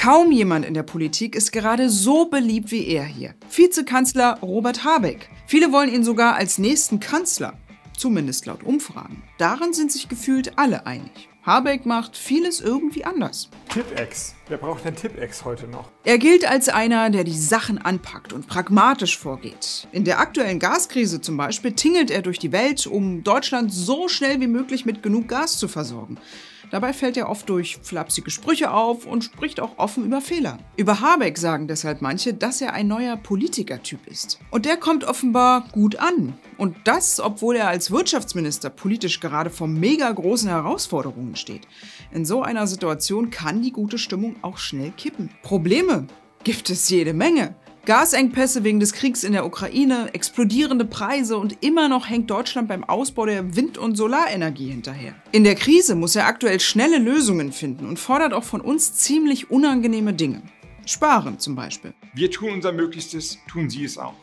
Kaum jemand in der Politik ist gerade so beliebt wie er hier. Vizekanzler Robert Habeck. Viele wollen ihn sogar als nächsten Kanzler. Zumindest laut Umfragen. Daran sind sich gefühlt alle einig. Habeck macht vieles irgendwie anders. Tipp-Ex. Wer braucht denn Tipp-Ex heute noch? Er gilt als einer, der die Sachen anpackt und pragmatisch vorgeht. In der aktuellen Gaskrise zum Beispiel tingelt er durch die Welt, um Deutschland so schnell wie möglich mit genug Gas zu versorgen. Dabei fällt er oft durch flapsige Sprüche auf und spricht auch offen über Fehler. Über Habeck sagen deshalb manche, dass er ein neuer Politikertyp ist. Und der kommt offenbar gut an. Und das, obwohl er als Wirtschaftsminister politisch gerade vor mega großen Herausforderungen steht. In so einer Situation kann die gute Stimmung auch schnell kippen. Probleme gibt es jede Menge. Gasengpässe wegen des Kriegs in der Ukraine, explodierende Preise und immer noch hängt Deutschland beim Ausbau der Wind- und Solarenergie hinterher. In der Krise muss er aktuell schnelle Lösungen finden und fordert auch von uns ziemlich unangenehme Dinge. Sparen zum Beispiel. Wir tun unser Möglichstes, tun Sie es auch.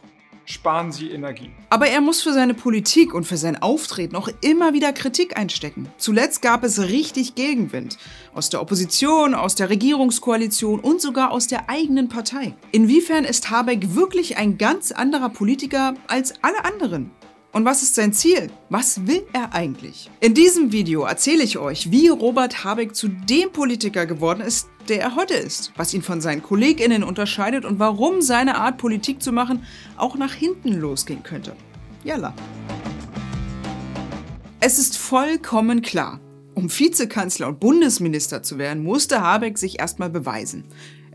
Sparen Sie Energie. Aber er muss für seine Politik und für sein Auftreten auch immer wieder Kritik einstecken. Zuletzt gab es richtig Gegenwind. Aus der Opposition, aus der Regierungskoalition und sogar aus der eigenen Partei. Inwiefern ist Habeck wirklich ein ganz anderer Politiker als alle anderen? Und was ist sein Ziel? Was will er eigentlich? In diesem Video erzähle ich euch, wie Robert Habeck zu dem Politiker geworden ist, der er heute ist, was ihn von seinen KollegInnen unterscheidet und warum seine Art, Politik zu machen, auch nach hinten losgehen könnte. Jalla. Es ist vollkommen klar, um Vizekanzler und Bundesminister zu werden, musste Habeck sich erstmal beweisen.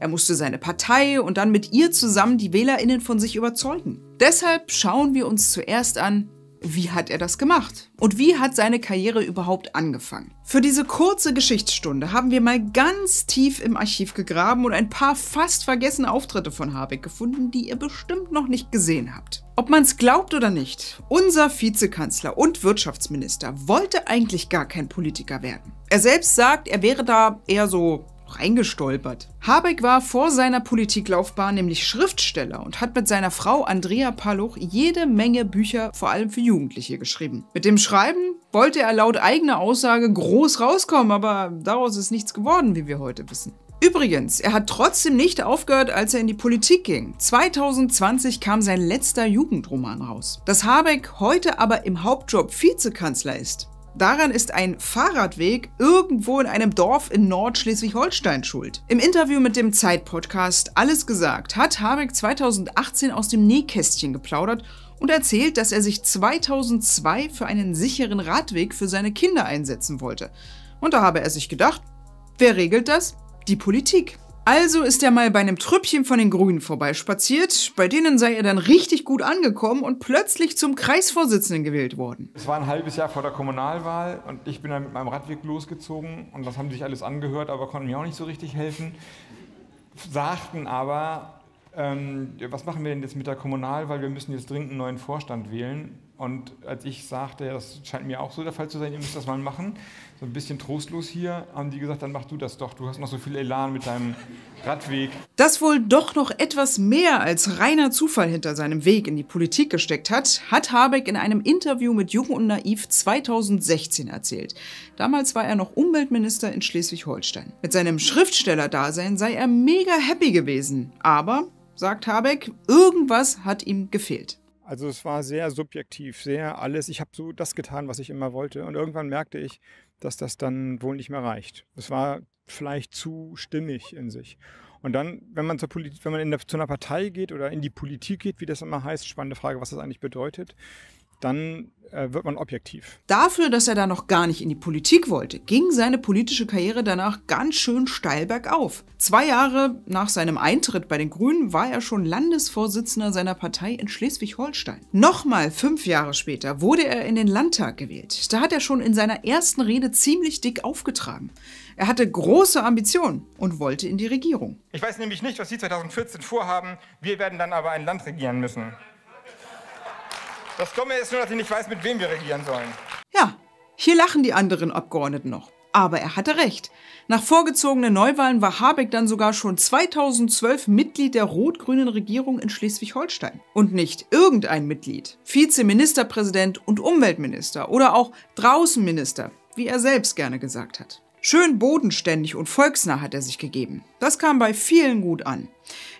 Er musste seine Partei und dann mit ihr zusammen die WählerInnen von sich überzeugen. Deshalb schauen wir uns zuerst an, wie hat er das gemacht? Und wie hat seine Karriere überhaupt angefangen? Für diese kurze Geschichtsstunde haben wir mal ganz tief im Archiv gegraben und ein paar fast vergessene Auftritte von Habeck gefunden, die ihr bestimmt noch nicht gesehen habt. Ob man es glaubt oder nicht, unser Vizekanzler und Wirtschaftsminister wollte eigentlich gar kein Politiker werden. Er selbst sagt, er wäre da eher so reingestolpert. Habeck war vor seiner Politiklaufbahn nämlich Schriftsteller und hat mit seiner Frau Andrea Paluch jede Menge Bücher, vor allem für Jugendliche, geschrieben. Mit dem Schreiben wollte er laut eigener Aussage groß rauskommen, aber daraus ist nichts geworden, wie wir heute wissen. Übrigens, er hat trotzdem nicht aufgehört, als er in die Politik ging. 2020 kam sein letzter Jugendroman raus. Dass Habeck heute aber im Hauptjob Vizekanzler ist, daran ist ein Fahrradweg irgendwo in einem Dorf in Nordschleswig-Holstein schuld. Im Interview mit dem Zeit-Podcast Alles gesagt hat Habeck 2018 aus dem Nähkästchen geplaudert und erzählt, dass er sich 2002 für einen sicheren Radweg für seine Kinder einsetzen wollte. Und da habe er sich gedacht, wer regelt das? Die Politik. Also ist er mal bei einem Trüppchen von den Grünen vorbeispaziert, bei denen sei er dann richtig gut angekommen und plötzlich zum Kreisvorsitzenden gewählt worden. Es war ein halbes Jahr vor der Kommunalwahl und ich bin dann mit meinem Radweg losgezogen und das haben die sich alles angehört, aber konnten mir auch nicht so richtig helfen. Sagten aber, was machen wir denn jetzt mit der Kommunalwahl, wir müssen jetzt dringend einen neuen Vorstand wählen. Und als ich sagte, das scheint mir auch so der Fall zu sein, ihr müsst das mal machen, so ein bisschen trostlos hier, haben die gesagt, dann mach du das doch, du hast noch so viel Elan mit deinem Radweg. Dass wohl doch noch etwas mehr als reiner Zufall hinter seinem Weg in die Politik gesteckt hat, hat Habeck in einem Interview mit Jung und Naiv 2016 erzählt. Damals war er noch Umweltminister in Schleswig-Holstein. Mit seinem Schriftstellerdasein sei er mega happy gewesen, aber, sagt Habeck, irgendwas hat ihm gefehlt. Also es war sehr subjektiv, sehr alles. Ich habe so das getan, was ich immer wollte. Und irgendwann merkte ich, dass das dann wohl nicht mehr reicht. Es war vielleicht zu stimmig in sich. Und dann, wenn man zu einer Partei geht oder in die Politik geht, wie das immer heißt, spannende Frage, was das eigentlich bedeutet, dann wird man objektiv. Dafür, dass er da noch gar nicht in die Politik wollte, ging seine politische Karriere danach ganz schön steil bergauf. 2 Jahre nach seinem Eintritt bei den Grünen war er schon Landesvorsitzender seiner Partei in Schleswig-Holstein. Nochmal 5 Jahre später wurde er in den Landtag gewählt. Da hat er schon in seiner ersten Rede ziemlich dick aufgetragen. Er hatte große Ambitionen und wollte in die Regierung. Ich weiß nämlich nicht, was Sie 2014 vorhaben. Wir werden dann aber ein Land regieren müssen. Das Dumme ist nur, dass ich nicht weiß, mit wem wir regieren sollen. Ja, hier lachen die anderen Abgeordneten noch. Aber er hatte recht. Nach vorgezogenen Neuwahlen war Habeck dann sogar schon 2012 Mitglied der rot-grünen Regierung in Schleswig-Holstein. Und nicht irgendein Mitglied. Vizeministerpräsident und Umweltminister oder auch Draußenminister, wie er selbst gerne gesagt hat. Schön bodenständig und volksnah hat er sich gegeben. Das kam bei vielen gut an.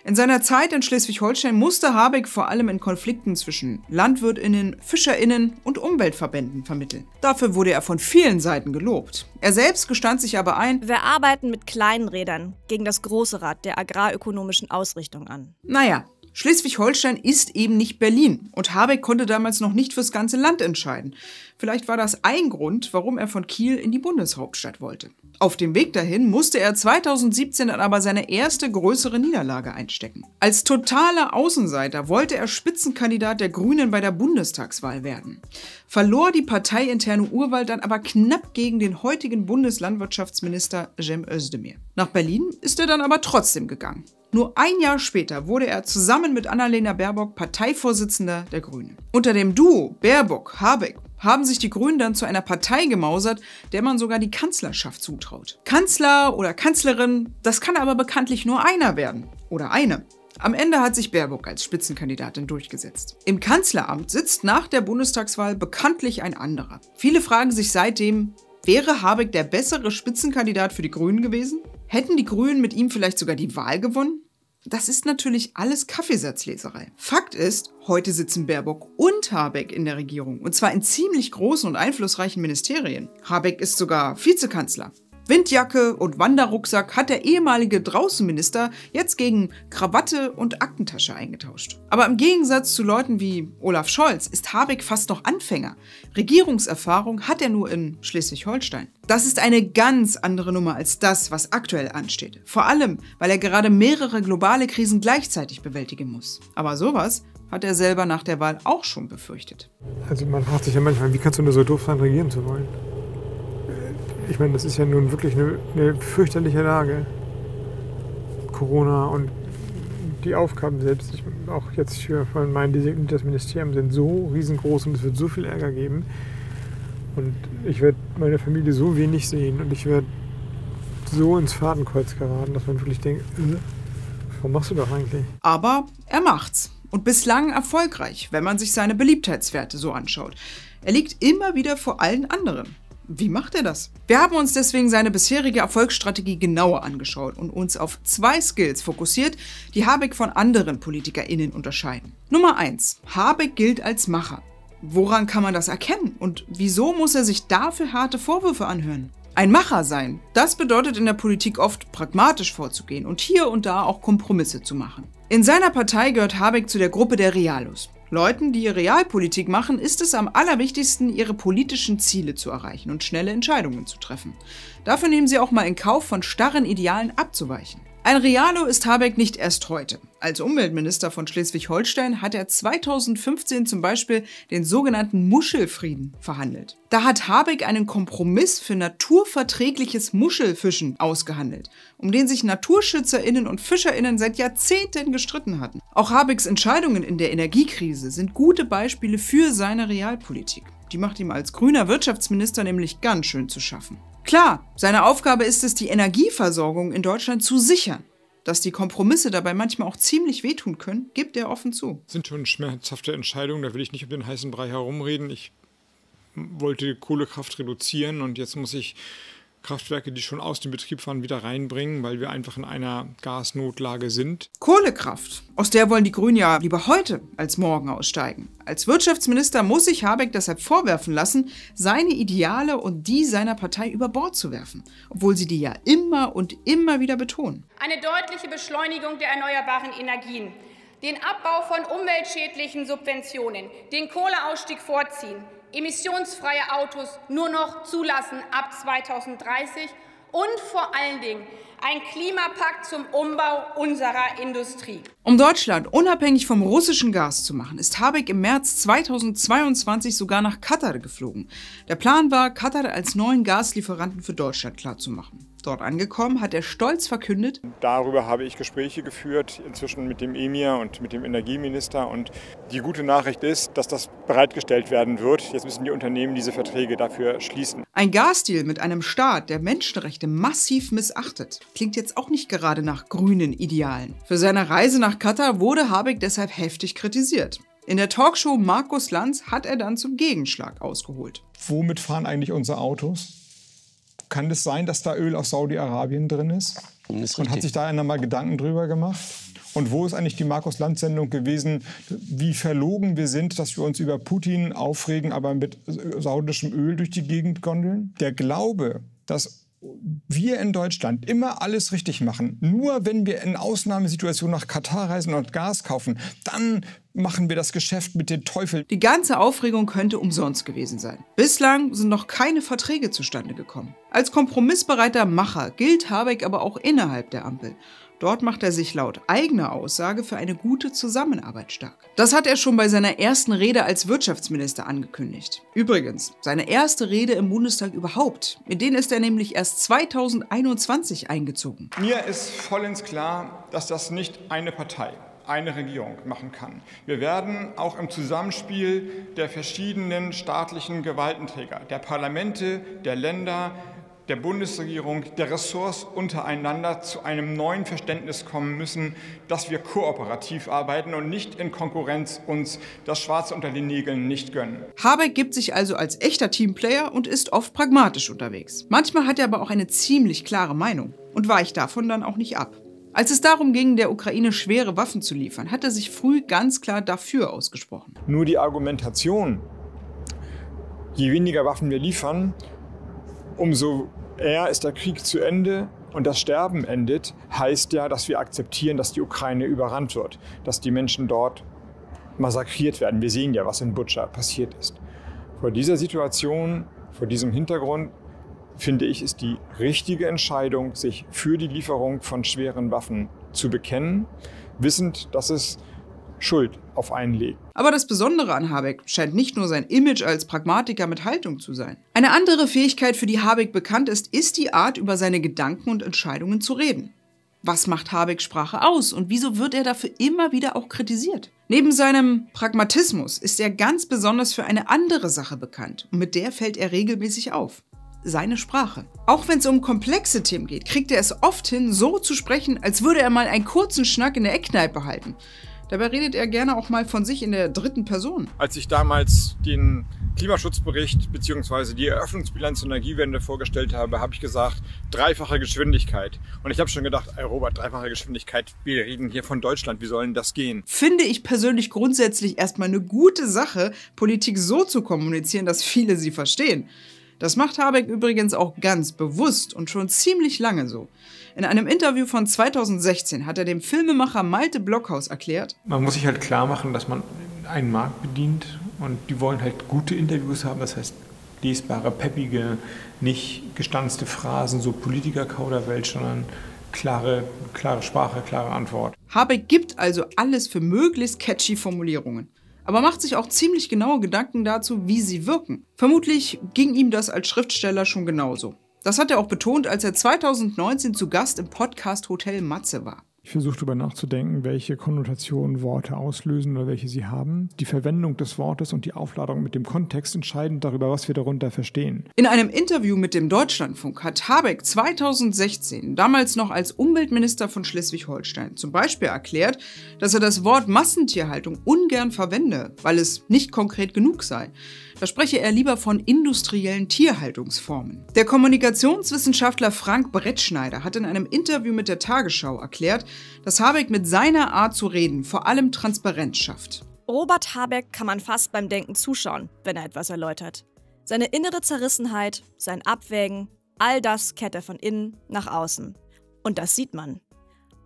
In seiner Zeit in Schleswig-Holstein musste Habeck vor allem in Konflikten zwischen LandwirtInnen, FischerInnen und Umweltverbänden vermitteln. Dafür wurde er von vielen Seiten gelobt. Er selbst gestand sich aber ein: Wir arbeiten mit kleinen Rädern gegen das große Rad der agrarökonomischen Ausrichtung an. Naja, Schleswig-Holstein ist eben nicht Berlin und Habeck konnte damals noch nicht fürs ganze Land entscheiden. Vielleicht war das ein Grund, warum er von Kiel in die Bundeshauptstadt wollte. Auf dem Weg dahin musste er 2017 dann aber seine erste größere Niederlage einstecken. Als totaler Außenseiter wollte er Spitzenkandidat der Grünen bei der Bundestagswahl werden. Verlor die parteiinterne Urwahl dann aber knapp gegen den heutigen Bundeslandwirtschaftsminister Cem Özdemir. Nach Berlin ist er dann aber trotzdem gegangen. Nur ein Jahr später wurde er zusammen mit Annalena Baerbock Parteivorsitzender der Grünen. Unter dem Duo Baerbock-Habeck haben sich die Grünen dann zu einer Partei gemausert, der man sogar die Kanzlerschaft zutraut. Kanzler oder Kanzlerin, das kann aber bekanntlich nur einer werden. Oder eine. Am Ende hat sich Baerbock als Spitzenkandidatin durchgesetzt. Im Kanzleramt sitzt nach der Bundestagswahl bekanntlich ein anderer. Viele fragen sich seitdem, wäre Habeck der bessere Spitzenkandidat für die Grünen gewesen? Hätten die Grünen mit ihm vielleicht sogar die Wahl gewonnen? Das ist natürlich alles Kaffeesatzleserei. Fakt ist, heute sitzen Baerbock und Habeck in der Regierung. Und zwar in ziemlich großen und einflussreichen Ministerien. Habeck ist sogar Vizekanzler. Windjacke und Wanderrucksack hat der ehemalige Draußenminister jetzt gegen Krawatte und Aktentasche eingetauscht. Aber im Gegensatz zu Leuten wie Olaf Scholz ist Habeck fast noch Anfänger. Regierungserfahrung hat er nur in Schleswig-Holstein. Das ist eine ganz andere Nummer als das, was aktuell ansteht. Vor allem, weil er gerade mehrere globale Krisen gleichzeitig bewältigen muss. Aber sowas hat er selber nach der Wahl auch schon befürchtet. Also man fragt sich ja manchmal, wie kannst du nur so doof sein, regieren zu wollen? Ich meine, das ist ja nun wirklich eine fürchterliche Lage. Corona und die Aufgaben selbst, auch jetzt hier von meinen, das Ministerium sind so riesengroß und es wird so viel Ärger geben. Und ich werde meine Familie so wenig sehen und ich werde so ins Fadenkreuz geraten, dass man wirklich denkt, warum machst du das eigentlich? Aber er macht's. Und bislang erfolgreich, wenn man sich seine Beliebtheitswerte so anschaut. Er liegt immer wieder vor allen anderen. Wie macht er das? Wir haben uns deswegen seine bisherige Erfolgsstrategie genauer angeschaut und uns auf 2 Skills fokussiert, die Habeck von anderen PolitikerInnen unterscheiden. Nummer 1. Habeck gilt als Macher. Woran kann man das erkennen? Und wieso muss er sich dafür harte Vorwürfe anhören? Ein Macher sein, das bedeutet in der Politik oft pragmatisch vorzugehen und hier und da auch Kompromisse zu machen. In seiner Partei gehört Habeck zu der Gruppe der Realos. Leuten, die Realpolitik machen, ist es am allerwichtigsten, ihre politischen Ziele zu erreichen und schnelle Entscheidungen zu treffen. Dafür nehmen sie auch mal in Kauf, von starren Idealen abzuweichen. Ein Realo ist Habeck nicht erst heute. Als Umweltminister von Schleswig-Holstein hat er 2015 zum Beispiel den sogenannten Muschelfrieden verhandelt. Da hat Habeck einen Kompromiss für naturverträgliches Muschelfischen ausgehandelt, um den sich NaturschützerInnen und FischerInnen seit Jahrzehnten gestritten hatten. Auch Habecks Entscheidungen in der Energiekrise sind gute Beispiele für seine Realpolitik. Die macht ihm als grüner Wirtschaftsminister nämlich ganz schön zu schaffen. Klar, seine Aufgabe ist es, die Energieversorgung in Deutschland zu sichern. Dass die Kompromisse dabei manchmal auch ziemlich wehtun können, gibt er offen zu. Das sind schon schmerzhafte Entscheidungen, da will ich nicht um den heißen Brei herumreden. Ich wollte Kohlekraft reduzieren und jetzt muss ich Kraftwerke, die schon aus dem Betrieb waren, wieder reinbringen, weil wir einfach in einer Gasnotlage sind. Kohlekraft, aus der wollen die Grünen ja lieber heute als morgen aussteigen. Als Wirtschaftsminister muss sich Habeck deshalb vorwerfen lassen, seine Ideale und die seiner Partei über Bord zu werfen, obwohl sie die ja immer und immer wieder betonen. Eine deutliche Beschleunigung der erneuerbaren Energien, den Abbau von umweltschädlichen Subventionen, den Kohleausstieg vorziehen, emissionsfreie Autos nur noch zulassen ab 2030 und vor allen Dingen ein Klimapakt zum Umbau unserer Industrie. Um Deutschland unabhängig vom russischen Gas zu machen, ist Habeck im März 2022 sogar nach Katar geflogen. Der Plan war, Katar als neuen Gaslieferanten für Deutschland klarzumachen. Dort angekommen hat er stolz verkündet: Darüber habe ich Gespräche geführt, inzwischen mit dem Emir und mit dem Energieminister. Und die gute Nachricht ist, dass das bereitgestellt werden wird. Jetzt müssen die Unternehmen diese Verträge dafür schließen. Ein Gasdeal mit einem Staat, der Menschenrechte massiv missachtet. Klingt jetzt auch nicht gerade nach grünen Idealen. Für seine Reise nach Katar wurde Habeck deshalb heftig kritisiert. In der Talkshow Markus Lanz hat er dann zum Gegenschlag ausgeholt. Womit fahren eigentlich unsere Autos? Kann es sein, dass da Öl aus Saudi-Arabien drin ist? Und hat sich da einer mal Gedanken drüber gemacht? Und wo ist eigentlich die Markus-Lanz-Sendung gewesen, wie verlogen wir sind, dass wir uns über Putin aufregen, aber mit saudischem Öl durch die Gegend gondeln? Der Glaube, dass wir in Deutschland immer alles richtig machen, nur wenn wir in Ausnahmesituationen nach Katar reisen und Gas kaufen, dann machen wir das Geschäft mit dem Teufel. Die ganze Aufregung könnte umsonst gewesen sein. Bislang sind noch keine Verträge zustande gekommen. Als kompromissbereiter Macher gilt Habeck aber auch innerhalb der Ampel. Dort macht er sich laut eigener Aussage für eine gute Zusammenarbeit stark. Das hat er schon bei seiner ersten Rede als Wirtschaftsminister angekündigt. Übrigens, seine erste Rede im Bundestag überhaupt. In den ist er nämlich erst 2021 eingezogen. Mir ist vollends klar, dass das nicht eine Partei, eine Regierung machen kann. Wir werden auch im Zusammenspiel der verschiedenen staatlichen Gewaltenträger, der Parlamente, der Länder, der Bundesregierung, der Ressorts untereinander zu einem neuen Verständnis kommen müssen, dass wir kooperativ arbeiten und nicht in Konkurrenz uns das Schwarze unter den Nägeln nicht gönnen. Habeck gibt sich also als echter Teamplayer und ist oft pragmatisch unterwegs. Manchmal hat er aber auch eine ziemlich klare Meinung und weicht davon dann auch nicht ab. Als es darum ging, der Ukraine schwere Waffen zu liefern, hat er sich früh ganz klar dafür ausgesprochen. Nur die Argumentation, je weniger Waffen wir liefern, umso eher ist der Krieg zu Ende und das Sterben endet, heißt ja, dass wir akzeptieren, dass die Ukraine überrannt wird, dass die Menschen dort massakriert werden. Wir sehen ja, was in Butscha passiert ist. Vor dieser Situation, vor diesem Hintergrund, finde ich, ist die richtige Entscheidung, sich für die Lieferung von schweren Waffen zu bekennen, wissend, dass es Schuld auf einen legt. Aber das Besondere an Habeck scheint nicht nur sein Image als Pragmatiker mit Haltung zu sein. Eine andere Fähigkeit, für die Habeck bekannt ist, ist die Art, über seine Gedanken und Entscheidungen zu reden. Was macht Habecks Sprache aus und wieso wird er dafür immer wieder auch kritisiert? Neben seinem Pragmatismus ist er ganz besonders für eine andere Sache bekannt und mit der fällt er regelmäßig auf. Seine Sprache. Auch wenn es um komplexe Themen geht, kriegt er es oft hin, so zu sprechen, als würde er mal einen kurzen Schnack in der Eckkneipe halten. Dabei redet er gerne auch mal von sich in der dritten Person. Als ich damals den Klimaschutzbericht bzw. die Eröffnungsbilanz der Energiewende vorgestellt habe, habe ich gesagt, 3-fache Geschwindigkeit. Und ich habe schon gedacht, ey Robert, 3-fache Geschwindigkeit, wir reden hier von Deutschland, wie soll denn das gehen? Finde ich persönlich grundsätzlich erstmal eine gute Sache, Politik so zu kommunizieren, dass viele sie verstehen. Das macht Habeck übrigens auch ganz bewusst und schon ziemlich lange so. In einem Interview von 2016 hat er dem Filmemacher Malte Blockhaus erklärt: Man muss sich halt klar machen, dass man einen Markt bedient und die wollen halt gute Interviews haben, das heißt lesbare, peppige, nicht gestanzte Phrasen, so Politiker-Kauderwelsch, sondern klare Sprache, klare Antwort. Habeck gibt also alles für möglichst catchy Formulierungen. Aber macht sich auch ziemlich genaue Gedanken dazu, wie sie wirken. Vermutlich ging ihm das als Schriftsteller schon genauso. Das hat er auch betont, als er 2019 zu Gast im Podcast Hotel Matze war. Ich versuche darüber nachzudenken, welche Konnotationen Worte auslösen oder welche sie haben. Die Verwendung des Wortes und die Aufladung mit dem Kontext entscheiden darüber, was wir darunter verstehen. In einem Interview mit dem Deutschlandfunk hat Habeck 2016, damals noch als Umweltminister von Schleswig-Holstein, zum Beispiel erklärt, dass er das Wort Massentierhaltung ungern verwende, weil es nicht konkret genug sei. Da spreche er lieber von industriellen Tierhaltungsformen. Der Kommunikationswissenschaftler Frank Brettschneider hat in einem Interview mit der Tagesschau erklärt, dass Habeck mit seiner Art zu reden vor allem Transparenz schafft. Robert Habeck kann man fast beim Denken zuschauen, wenn er etwas erläutert. Seine innere Zerrissenheit, sein Abwägen, all das kehrt er von innen nach außen. Und das sieht man.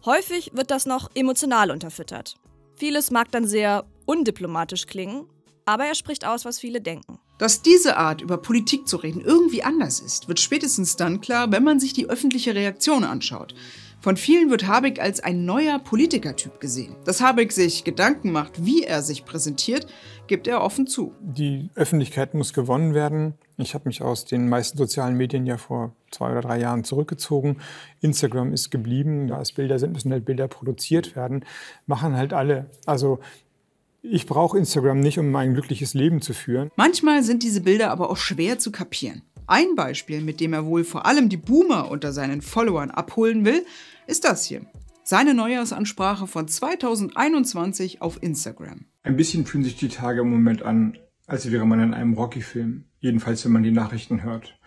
Häufig wird das noch emotional unterfüttert. Vieles mag dann sehr undiplomatisch klingen, aber er spricht aus, was viele denken. Dass diese Art, über Politik zu reden, irgendwie anders ist, wird spätestens dann klar, wenn man sich die öffentliche Reaktion anschaut. Von vielen wird Habeck als ein neuer Politikertyp gesehen. Dass Habeck sich Gedanken macht, wie er sich präsentiert, gibt er offen zu. Die Öffentlichkeit muss gewonnen werden. Ich habe mich aus den meisten sozialen Medien ja vor 2 oder 3 Jahren zurückgezogen. Instagram ist geblieben. Da es Bilder sind, müssen halt Bilder produziert werden. Machen halt alle. Also ich brauche Instagram nicht, um ein glückliches Leben zu führen. Manchmal sind diese Bilder aber auch schwer zu kapieren. Ein Beispiel, mit dem er wohl vor allem die Boomer unter seinen Followern abholen will, ist das hier. Seine Neujahrsansprache von 2021 auf Instagram. Ein bisschen fühlen sich die Tage im Moment an, als wäre man in einem Rocky-Film. Jedenfalls, wenn man die Nachrichten hört.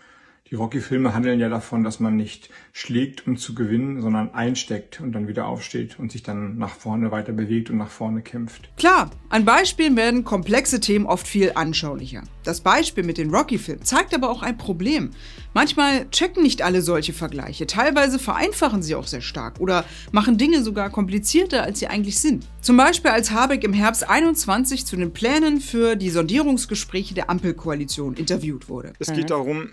Die Rocky-Filme handeln ja davon, dass man nicht schlägt, um zu gewinnen, sondern einsteckt und dann wieder aufsteht und sich dann nach vorne weiter bewegt und nach vorne kämpft. Klar, an Beispielen werden komplexe Themen oft viel anschaulicher. Das Beispiel mit den Rocky-Filmen zeigt aber auch ein Problem. Manchmal checken nicht alle solche Vergleiche. Teilweise vereinfachen sie auch sehr stark oder machen Dinge sogar komplizierter, als sie eigentlich sind. Zum Beispiel als Habeck im Herbst 21 zu den Plänen für die Sondierungsgespräche der Ampelkoalition interviewt wurde. Es geht darum,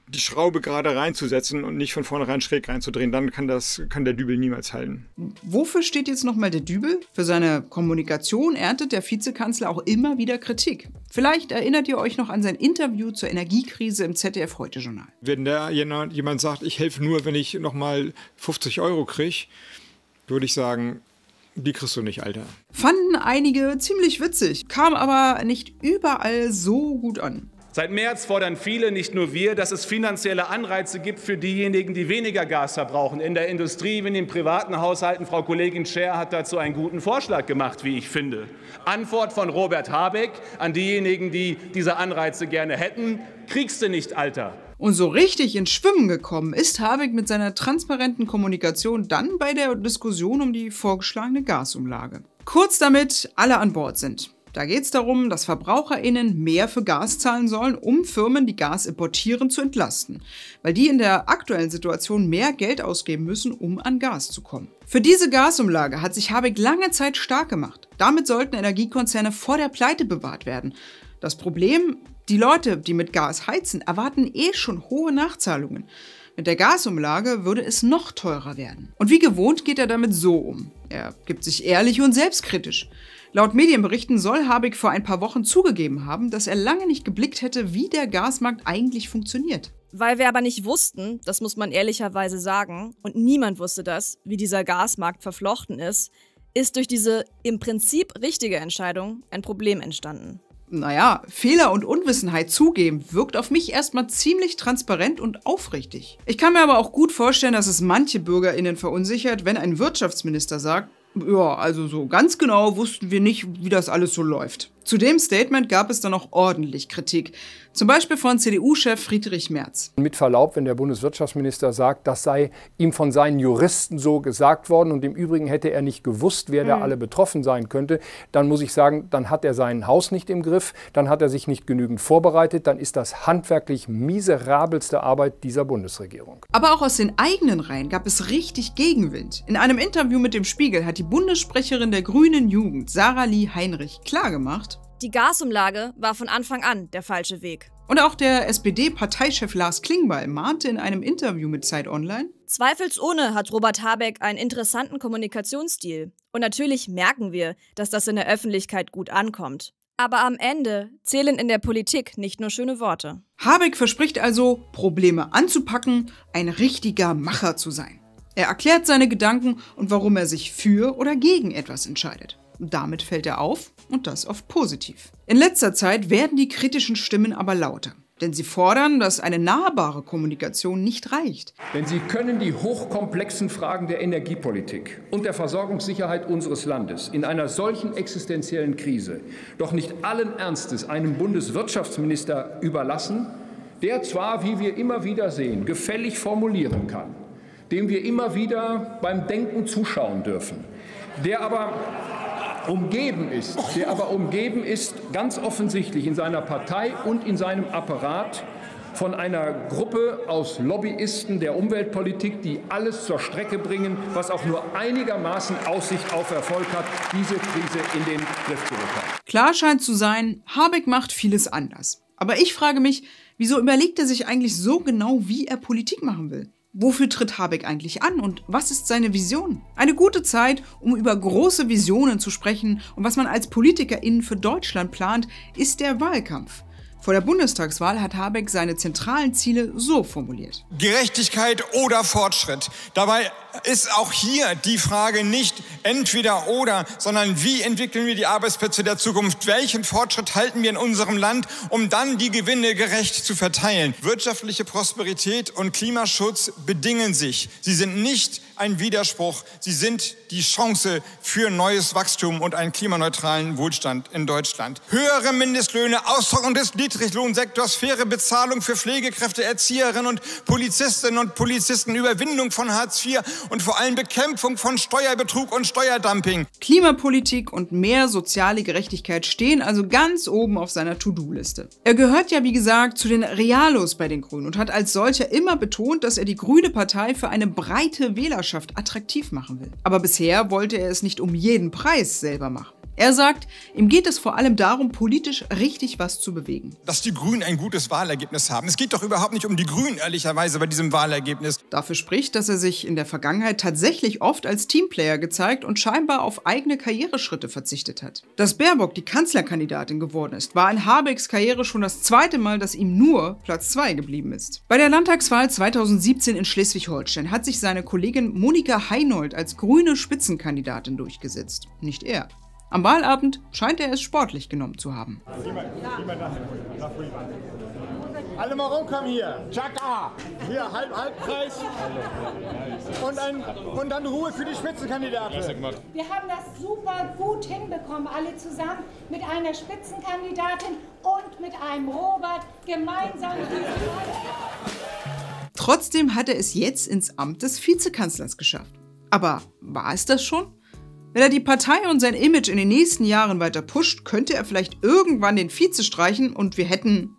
die Schraube gerade reinzusetzen und nicht von vornherein schräg reinzudrehen. Dann kann der Dübel niemals halten. Wofür steht jetzt nochmal der Dübel? Für seine Kommunikation erntet der Vizekanzler auch immer wieder Kritik. Vielleicht erinnert ihr euch noch an sein Interview zur Energiekrise im ZDF-Heute-Journal. Wenn da jemand sagt, ich helfe nur, wenn ich nochmal 50 € kriege, würde ich sagen, die kriegst du nicht, Alter. Fanden einige ziemlich witzig, kam aber nicht überall so gut an. Seit März fordern viele, nicht nur wir, dass es finanzielle Anreize gibt für diejenigen, die weniger Gas verbrauchen. In der Industrie, wie in den privaten Haushalten. Frau Kollegin Scher hat dazu einen guten Vorschlag gemacht, wie ich finde. Antwort von Robert Habeck an diejenigen, die diese Anreize gerne hätten: kriegst du nicht, Alter. Und so richtig ins Schwimmen gekommen ist Habeck mit seiner transparenten Kommunikation dann bei der Diskussion um die vorgeschlagene Gasumlage. Kurz damit alle an Bord sind. Da geht es darum, dass VerbraucherInnen mehr für Gas zahlen sollen, um Firmen, die Gas importieren, zu entlasten. Weil die in der aktuellen Situation mehr Geld ausgeben müssen, um an Gas zu kommen. Für diese Gasumlage hat sich Habeck lange Zeit stark gemacht. Damit sollten Energiekonzerne vor der Pleite bewahrt werden. Das Problem: die Leute, die mit Gas heizen, erwarten schon hohe Nachzahlungen. Mit der Gasumlage würde es noch teurer werden. Und wie gewohnt geht er damit so um. Er gibt sich ehrlich und selbstkritisch. Laut Medienberichten soll Habeck vor ein paar Wochen zugegeben haben, dass er lange nicht geblickt hätte, wie der Gasmarkt eigentlich funktioniert. Weil wir aber nicht wussten, das muss man ehrlicherweise sagen, und niemand wusste das, wie dieser Gasmarkt verflochten ist durch diese im Prinzip richtige Entscheidung ein Problem entstanden. Naja, Fehler und Unwissenheit zugeben wirkt auf mich erstmal ziemlich transparent und aufrichtig. Ich kann mir aber auch gut vorstellen, dass es manche BürgerInnen verunsichert, wenn ein Wirtschaftsminister sagt: ja, also so ganz genau wussten wir nicht, wie das alles so läuft. Zu dem Statement gab es dann auch ordentlich Kritik. Zum Beispiel von CDU-Chef Friedrich Merz. Mit Verlaub, wenn der Bundeswirtschaftsminister sagt, das sei ihm von seinen Juristen so gesagt worden und im Übrigen hätte er nicht gewusst, wer da alle betroffen sein könnte, dann muss ich sagen, dann hat er sein Haus nicht im Griff, dann hat er sich nicht genügend vorbereitet, dann ist das handwerklich miserabelste Arbeit dieser Bundesregierung. Aber auch aus den eigenen Reihen gab es richtig Gegenwind. In einem Interview mit dem Spiegel hat die Bundessprecherin der Grünen Jugend, Sarah-Lie Heinrich, klargemacht: Die Gasumlage war von Anfang an der falsche Weg. Und auch der SPD-Parteichef Lars Klingbeil mahnte in einem Interview mit Zeit Online: Zweifelsohne hat Robert Habeck einen interessanten Kommunikationsstil. Und natürlich merken wir, dass das in der Öffentlichkeit gut ankommt. Aber am Ende zählen in der Politik nicht nur schöne Worte. Habeck verspricht also, Probleme anzupacken, ein richtiger Macher zu sein. Er erklärt seine Gedanken und warum er sich für oder gegen etwas entscheidet. Damit fällt er auf, und das oft positiv. In letzter Zeit werden die kritischen Stimmen aber lauter. Denn sie fordern, dass eine nahbare Kommunikation nicht reicht. Denn sie können die hochkomplexen Fragen der Energiepolitik und der Versorgungssicherheit unseres Landes in einer solchen existenziellen Krise doch nicht allen Ernstes einem Bundeswirtschaftsminister überlassen, der zwar, wie wir immer wieder sehen, gefällig formulieren kann, dem wir immer wieder beim Denken zuschauen dürfen, der aber umgeben ist, ganz offensichtlich in seiner Partei und in seinem Apparat von einer Gruppe aus Lobbyisten der Umweltpolitik, die alles zur Strecke bringen, was auch nur einigermaßen Aussicht auf Erfolg hat, diese Krise in den Griff zu bekommen. Klar scheint zu sein, Habeck macht vieles anders. Aber ich frage mich, wieso überlegt er sich eigentlich so genau, wie er Politik machen will? Wofür tritt Habeck eigentlich an und was ist seine Vision? Eine gute Zeit, um über große Visionen zu sprechen und was man als PolitikerInnen für Deutschland plant, ist der Wahlkampf. Vor der Bundestagswahl hat Habeck seine zentralen Ziele so formuliert: Gerechtigkeit oder Fortschritt. Dabei ist auch hier die Frage nicht entweder oder, sondern wie entwickeln wir die Arbeitsplätze der Zukunft? Welchen Fortschritt halten wir in unserem Land, um dann die Gewinne gerecht zu verteilen? Wirtschaftliche Prosperität und Klimaschutz bedingen sich. Sie sind nicht ein Widerspruch. Sie sind die Chance für neues Wachstum und einen klimaneutralen Wohlstand in Deutschland. Höhere Mindestlöhne, Austrocknung des Niedriglohnsektors, faire Bezahlung für Pflegekräfte, Erzieherinnen und Polizisten, Überwindung von Hartz IV und vor allem Bekämpfung von Steuerbetrug und Steuerdumping. Klimapolitik und mehr soziale Gerechtigkeit stehen also ganz oben auf seiner To-Do-Liste. Er gehört ja, wie gesagt, zu den Realos bei den Grünen und hat als solcher immer betont, dass er die Grüne Partei für eine breite Wählerschaft attraktiv machen will. Aber bisher wollte er es nicht um jeden Preis selber machen. Er sagt, ihm geht es vor allem darum, politisch richtig was zu bewegen. Dass die Grünen ein gutes Wahlergebnis haben. Es geht doch überhaupt nicht um die Grünen, ehrlicherweise, bei diesem Wahlergebnis. Dafür spricht, dass er sich in der Vergangenheit tatsächlich oft als Teamplayer gezeigt und scheinbar auf eigene Karriereschritte verzichtet hat. Dass Baerbock die Kanzlerkandidatin geworden ist, war in Habecks Karriere schon das zweite Mal, dass ihm nur Platz 2 geblieben ist. Bei der Landtagswahl 2017 in Schleswig-Holstein hat sich seine Kollegin Monika Heinold als grüne Spitzenkandidatin durchgesetzt. Nicht er. Am Wahlabend scheint er es sportlich genommen zu haben. Alle mal rumkommen hier. Chaka. Hier, Halbkreis. Und dann Ruhe für die Spitzenkandidaten. Wir haben das super gut hinbekommen, alle zusammen mit einer Spitzenkandidatin und mit einem Robert gemeinsam. Trotzdem hat er es jetzt ins Amt des Vizekanzlers geschafft. Aber war es das schon? Wenn er die Partei und sein Image in den nächsten Jahren weiter pusht, könnte er vielleicht irgendwann den Vize streichen und wir hätten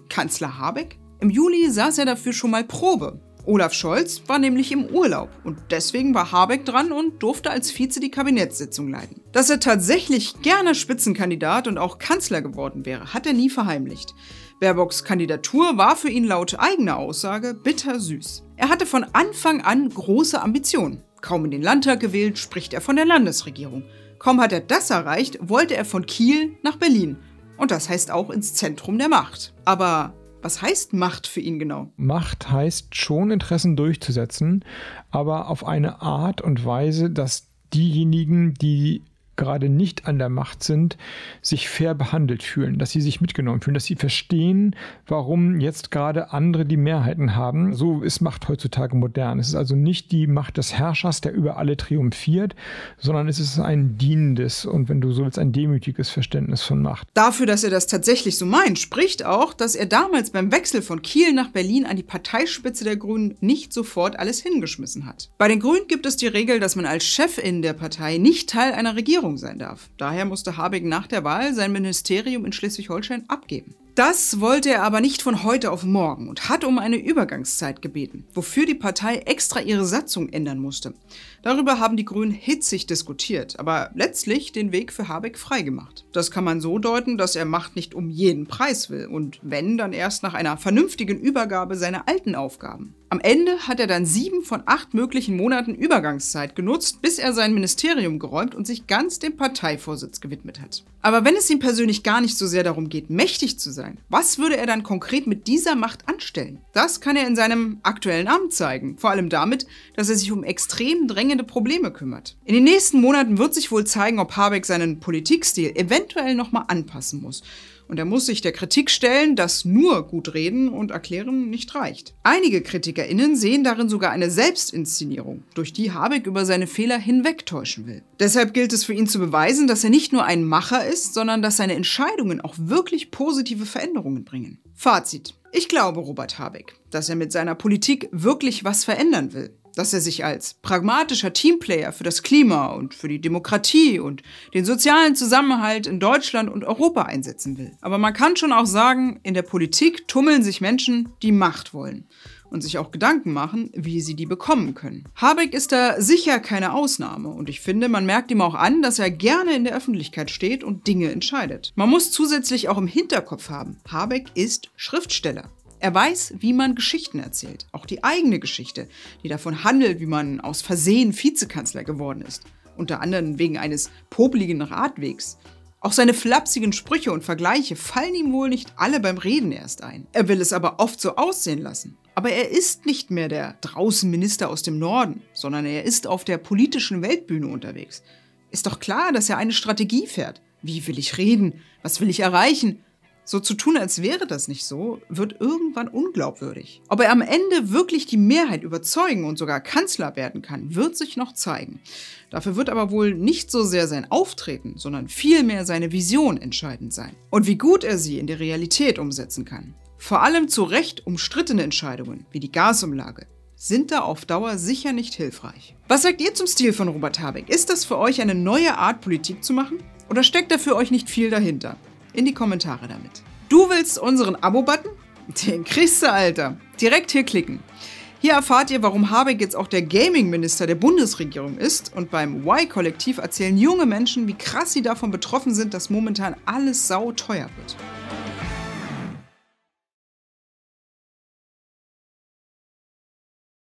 Kanzler Habeck? Im Juli saß er dafür schon mal Probe. Olaf Scholz war nämlich im Urlaub und deswegen war Habeck dran und durfte als Vize die Kabinettssitzung leiten. Dass er tatsächlich gerne Spitzenkandidat und auch Kanzler geworden wäre, hat er nie verheimlicht. Baerbocks Kandidatur war für ihn laut eigener Aussage bittersüß. Er hatte von Anfang an große Ambitionen. Kaum in den Landtag gewählt, spricht er von der Landesregierung. Kaum hat er das erreicht, wollte er von Kiel nach Berlin. Und das heißt auch ins Zentrum der Macht. Aber was heißt Macht für ihn genau? Macht heißt schon, Interessen durchzusetzen, aber auf eine Art und Weise, dass diejenigen, die gerade nicht an der Macht sind, sich fair behandelt fühlen, dass sie sich mitgenommen fühlen, dass sie verstehen, warum jetzt gerade andere die Mehrheiten haben. So ist Macht heutzutage modern. Es ist also nicht die Macht des Herrschers, der über alle triumphiert, sondern es ist ein dienendes und, wenn du so willst, ein demütiges Verständnis von Macht. Dafür, dass er das tatsächlich so meint, spricht auch, dass er damals beim Wechsel von Kiel nach Berlin an die Parteispitze der Grünen nicht sofort alles hingeschmissen hat. Bei den Grünen gibt es die Regel, dass man als Chefin der Partei nicht Teil einer Regierung sein darf. Daher musste Habeck nach der Wahl sein Ministerium in Schleswig-Holstein abgeben. Das wollte er aber nicht von heute auf morgen und hat um eine Übergangszeit gebeten, wofür die Partei extra ihre Satzung ändern musste. Darüber haben die Grünen hitzig diskutiert, aber letztlich den Weg für Habeck freigemacht. Das kann man so deuten, dass er Macht nicht um jeden Preis will und wenn, dann erst nach einer vernünftigen Übergabe seiner alten Aufgaben. Am Ende hat er dann 7 von 8 möglichen Monaten Übergangszeit genutzt, bis er sein Ministerium geräumt und sich ganz dem Parteivorsitz gewidmet hat. Aber wenn es ihm persönlich gar nicht so sehr darum geht, mächtig zu sein, was würde er dann konkret mit dieser Macht anstellen? Das kann er in seinem aktuellen Amt zeigen, vor allem damit, dass er sich um extrem drängende Probleme kümmert. In den nächsten Monaten wird sich wohl zeigen, ob Habeck seinen Politikstil eventuell nochmal anpassen muss. Und er muss sich der Kritik stellen, dass nur gut reden und erklären nicht reicht. Einige KritikerInnen sehen darin sogar eine Selbstinszenierung, durch die Habeck über seine Fehler hinwegtäuschen will. Deshalb gilt es für ihn zu beweisen, dass er nicht nur ein Macher ist, sondern dass seine Entscheidungen auch wirklich positive Veränderungen bringen. Fazit. Ich glaube Robert Habeck, dass er mit seiner Politik wirklich was verändern will. Dass er sich als pragmatischer Teamplayer für das Klima und für die Demokratie und den sozialen Zusammenhalt in Deutschland und Europa einsetzen will. Aber man kann schon auch sagen, in der Politik tummeln sich Menschen, die Macht wollen und sich auch Gedanken machen, wie sie die bekommen können. Habeck ist da sicher keine Ausnahme und ich finde, man merkt ihm auch an, dass er gerne in der Öffentlichkeit steht und Dinge entscheidet. Man muss zusätzlich auch im Hinterkopf haben, Habeck ist Schriftsteller. Er weiß, wie man Geschichten erzählt, auch die eigene Geschichte, die davon handelt, wie man aus Versehen Vizekanzler geworden ist, unter anderem wegen eines popligen Radwegs. Auch seine flapsigen Sprüche und Vergleiche fallen ihm wohl nicht alle beim Reden erst ein. Er will es aber oft so aussehen lassen. Aber er ist nicht mehr der Draußenminister aus dem Norden, sondern er ist auf der politischen Weltbühne unterwegs. Ist doch klar, dass er eine Strategie fährt. Wie will ich reden? Was will ich erreichen? So zu tun, als wäre das nicht so, wird irgendwann unglaubwürdig. Ob er am Ende wirklich die Mehrheit überzeugen und sogar Kanzler werden kann, wird sich noch zeigen. Dafür wird aber wohl nicht so sehr sein Auftreten, sondern vielmehr seine Vision entscheidend sein. Und wie gut er sie in die Realität umsetzen kann. Vor allem zu Recht umstrittene Entscheidungen, wie die Gasumlage, sind da auf Dauer sicher nicht hilfreich. Was sagt ihr zum Stil von Robert Habeck? Ist das für euch eine neue Art, Politik zu machen? Oder steckt da für euch nicht viel dahinter? In die Kommentare damit. Du willst unseren Abo-Button? Den kriegst du, Alter. Direkt hier klicken. Hier erfahrt ihr, warum Habeck jetzt auch der Gaming-Minister der Bundesregierung ist. Und beim Y-Kollektiv erzählen junge Menschen, wie krass sie davon betroffen sind, dass momentan alles sauteuer wird.